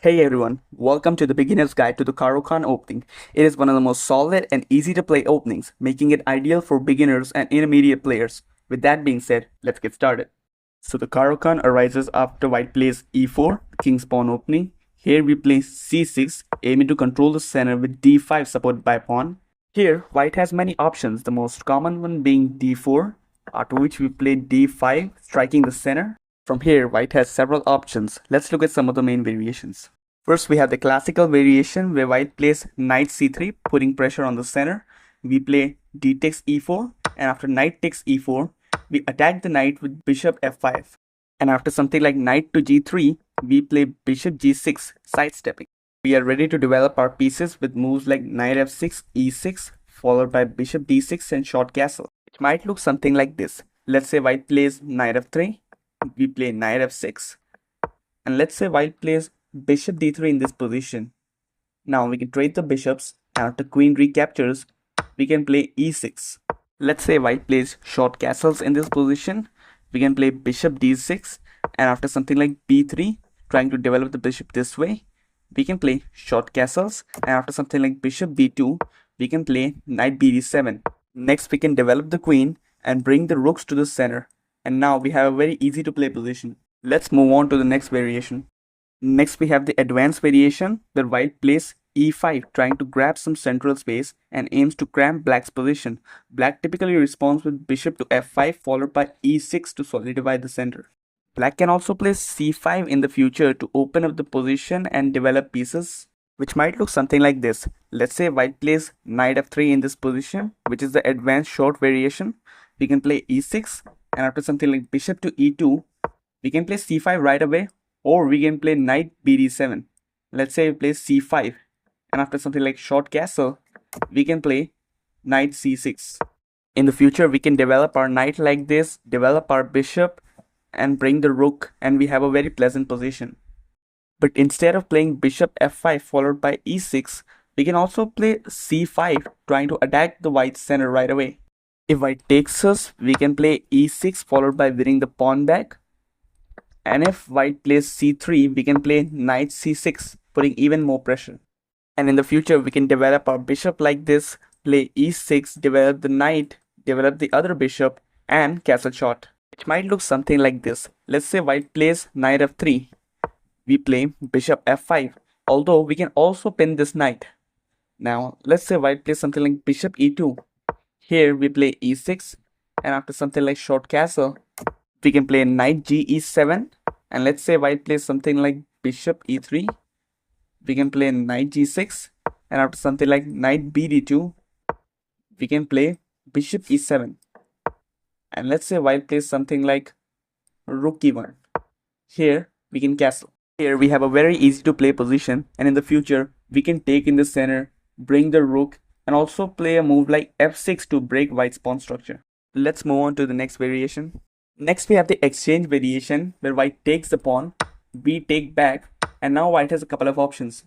Hey everyone, welcome to the beginner's guide to the Caro-Kann opening. It is one of the most solid and easy to play openings, making it ideal for beginners and intermediate players. With that being said, let's get started. So the Caro-Kann arises after white plays e4, king's pawn opening. Here we play c6, aiming to control the center with d5 supported by pawn. Here white has many options, the most common one being d4, after which we play d5, striking the center. From here, white has several options. Let's look at some of the main variations. First, we have the classical variation where white plays knight c3, putting pressure on the center. We play d takes e4, and after knight takes e4, we attack the knight with bishop f5. And after something like knight to g3, we play bishop g6, sidestepping. We are ready to develop our pieces with moves like knight f6, e6, followed by bishop d6 and short castle. It might look something like this. Let's say white plays knight f3. We play knight f6, and let's say white plays bishop d3 in this position. Now we can trade the bishops, and after queen recaptures, we can play e6. Let's say white plays short castles in this position. We can play bishop d6, and after something like b3, trying to develop the bishop this way, we can play short castles, and after something like bishop b2, we can play knight bd7. Next, we can develop the queen and bring the rooks to the center. And now we have a very easy to play position. Let's move on to the next variation. Next we have the advanced variation where white plays e5, trying to grab some central space and aims to cramp black's position. Black typically responds with bishop to f5 followed by e6 to solidify the center. Black can also play c5 in the future to open up the position and develop pieces, which might look something like this. Let's say white plays knight f3 in this position, which is the advanced short variation. We can play e6, and after something like bishop to e2, we can play c5 right away, or we can play knight bd7. Let's say we play c5, and after something like short castle, we can play knight c6. In the future, we can develop our knight like this, develop our bishop, and bring the rook, and we have a very pleasant position. But instead of playing bishop f5 followed by e6, we can also play c5, trying to attack the white center right away. If white takes us, we can play e6 followed by winning the pawn back. And if white plays c3, we can play knight c6, putting even more pressure. And in the future, we can develop our bishop like this, play e6, develop the knight, develop the other bishop, and castle shot. It might look something like this. Let's say white plays knight f3. We play bishop f5, although we can also pin this knight. Now, let's say white plays something like bishop e2. Here we play e6, and after something like short castle, we can play knight ge7, and let's say white plays something like bishop e3, we can play knight g6, and after something like knight bd2, we can play bishop e7, and let's say white plays something like rook e1. Here we can castle. Here we have a very easy to play position, and in the future we can take in the center, bring the rook, and also play a move like f6 to break white's pawn structure. Let's move on to the next variation. Next we have the exchange variation where white takes the pawn, we take back, and now white has a couple of options.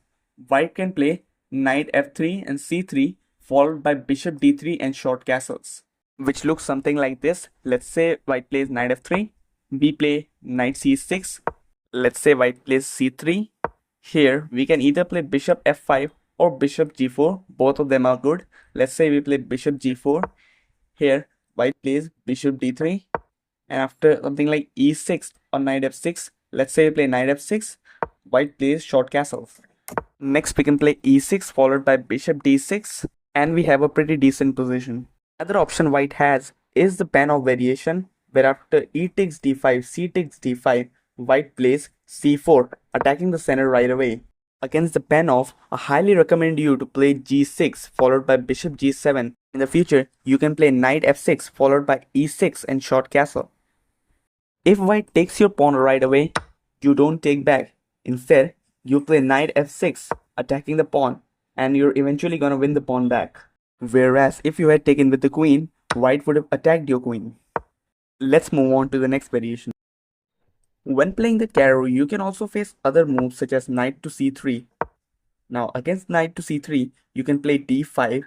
White can play knight f3 and c3 followed by bishop d3 and short castles, which looks something like this. Let's say white plays knight f3, we play knight c6. Let's say white plays c3. Here we can either play bishop f5 or bishop g4, both of them are good. Let's say we play bishop g4. Here white plays bishop d3, and after something like e6 or knight f6, let's say we play knight f6, white plays short castles. Next we can play e6 followed by bishop d6, and we have a pretty decent position. Another option white has is the pan-off variation where after e takes d5, c takes d5, white plays c4, attacking the center right away. Against the pan-off, I highly recommend you to play g6 followed by bishop g7. In the future, you can play knight f6 followed by e6 and short castle. If white takes your pawn right away, you don't take back. Instead, you play knight f6, attacking the pawn, and you're eventually gonna win the pawn back. Whereas if you had taken with the queen, white would have attacked your queen. Let's move on to the next variation. When playing the Caro, you can also face other moves such as knight to c3. Now against knight to c3, you can play d5,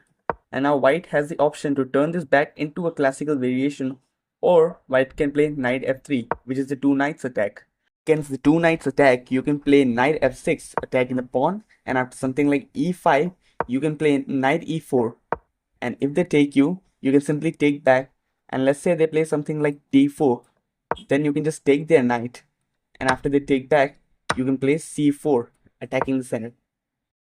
and now white has the option to turn this back into a classical variation, or white can play knight f3, which is the two knights attack. Against the two knights attack, you can play knight f6, attacking the pawn, and after something like e5, you can play knight e4. And if they take you, you can simply take back, and let's say they play something like d4, then you can just take their knight, and after they take back, you can play c4, attacking the center.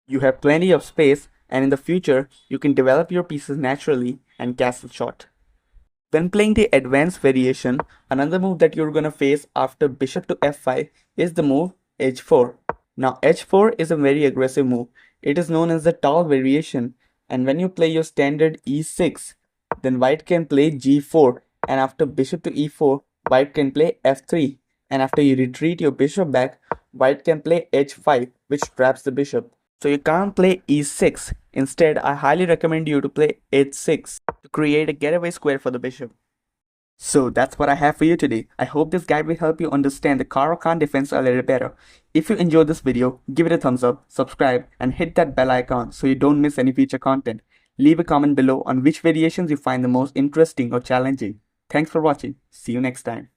You have plenty of space, and in the future, you can develop your pieces naturally and castle shot. When playing the advanced variation, another move that you're gonna face after bishop to f5 is the move h4. Now h4 is a very aggressive move. It is known as the tall variation, and when you play your standard e6, then white can play g4, and after bishop to e4, white can play f3, and after you retreat your bishop back, white can play h5, which traps the bishop. So you can't play e6. Instead, I highly recommend you to play h6 to create a getaway square for the bishop. So that's what I have for you today. I hope this guide will help you understand the Caro-Kann defense a little better. If you enjoyed this video, give it a thumbs up, subscribe, and hit that bell icon so you don't miss any future content. Leave a comment below on which variations you find the most interesting or challenging. Thanks for watching. See you next time.